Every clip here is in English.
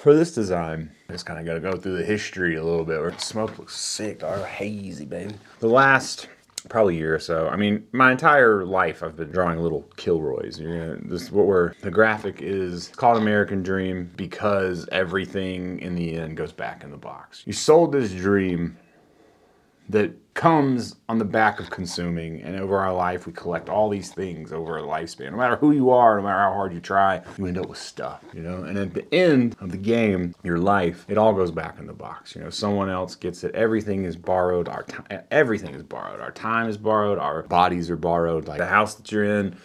For this design, I just kind of got to go through the history a little bit. Where the smoke looks sick, all hazy, baby. The last probably year or so. I mean, my entire life I've been drawing little Kilroys. This is what the graphic is called American Dream because everything in the end goes back in the box. You sold this dream that comes on the back of consuming, and over our life we collect all these things over a lifespan. No matter who you are, no matter how hard you try, you end up with stuff, and at the end of the game, your life, it all goes back in the box. Someone else gets it. Everything is borrowed. Everything is borrowed. Our time is borrowed. Our bodies are borrowed. Like the house that you're in,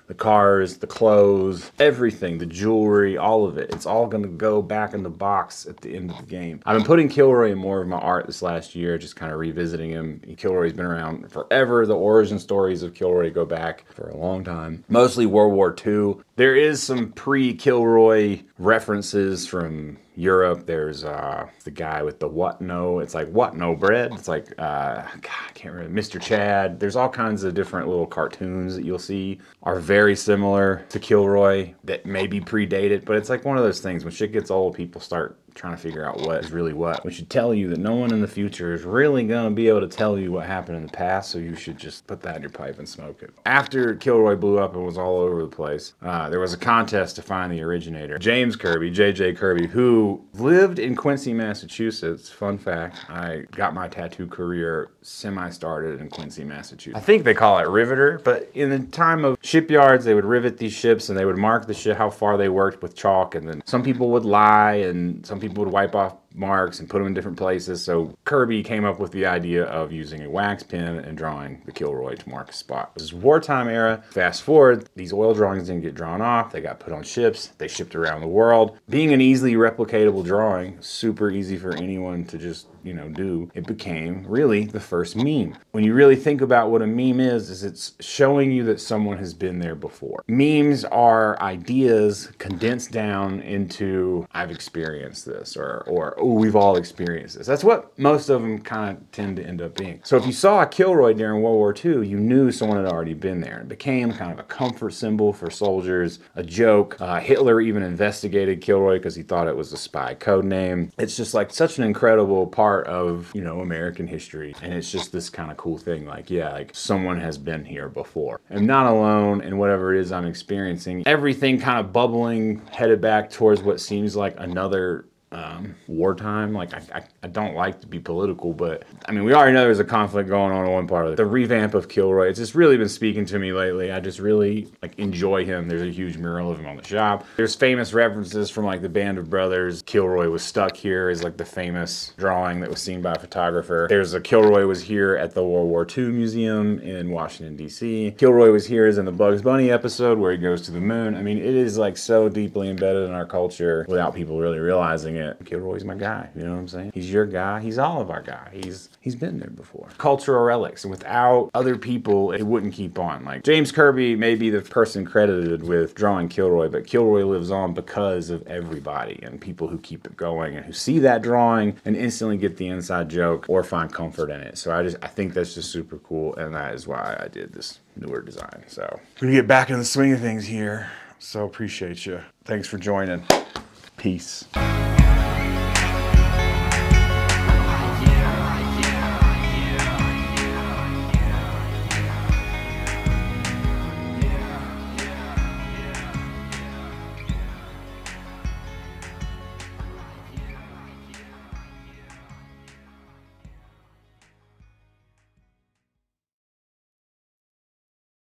the cars, the clothes, everything, the jewelry, all of it. It's all gonna go back in the box at the end of the game. I've been putting Kilroy in more of my art this last year, just kind of revisiting him. Kilroy's been around forever. The origin stories of Kilroy go back for a long time. Mostly World War II. There is some pre-Kilroy references from Europe. There's the guy with the what no, it's like what no bread. It's like, God, I can't remember, Mr. Chad. There's all kinds of different little cartoons that you'll see are very similar to Kilroy that maybe predate it, but it's like one of those things when shit gets old, people start trying to figure out what is really what. We should tell you that no one in the future is really gonna be able to tell you what happened in the past, so you should just put that in your pipe and smoke it. After Kilroy blew up and was all over the place, there was a contest to find the originator. James Kirby, J.J. Kirby, who lived in Quincy, Massachusetts. Fun fact, I got my tattoo career semi-started in Quincy, Massachusetts. I think they call it riveter, but in the time of shipyards, they would rivet these ships and they would mark the ship, how far they worked with chalk, and then some people would lie and some people would wipe off marks and put them in different places. So Kirby came up with the idea of using a wax pen and drawing the Kilroy to mark a spot. This is wartime era. Fast forward, these oil drawings didn't get drawn off. They got put on ships. They shipped around the world. Being an easily replicatable drawing, super easy for anyone to just, do, it became really the first meme. When you really think about what a meme is it's showing you that someone has been there before. Memes are ideas condensed down into, I've experienced this, or oh, we've all experienced this. That's what most of them kind of tend to end up being. So if you saw a Kilroy during World War II, you knew someone had already been there. It became kind of a comfort symbol for soldiers, a joke. Hitler even investigated Kilroy because he thought it was a spy code name. It's just like such an incredible part of, American history. And it's just this kind of cool thing. Like, yeah, like someone has been here before. I'm not alone in whatever it is I'm experiencing. Everything kind of bubbling, headed back towards what seems like another wartime. Like I don't like to be political, but I mean, we already know there's a conflict going on in one part of it. The revamp of Kilroy, it's just really been speaking to me lately. I just really enjoy him. There's a huge mural of him on the shop. There's famous references from the Band of Brothers. Kilroy was stuck here is the famous drawing that was seen by a photographer. There's a Kilroy was here at the World War II Museum in Washington, D.C. Kilroy was here is in the Bugs Bunny episode where he goes to the moon. I mean, it is so deeply embedded in our culture without people really realizing it. Kilroy's my guy, you know what I'm saying? He's your guy, he's all of our guy. He's been there before. Cultural relics, and without other people, it wouldn't keep on. James Kirby may be the person credited with drawing Kilroy, but Kilroy lives on because of everybody and people who keep it going and who see that drawing and instantly get the inside joke or find comfort in it. So I think that's just super cool, and that is why I did this newer design. So I'm gonna get back in the swing of things here. So appreciate you. Thanks for joining. Peace.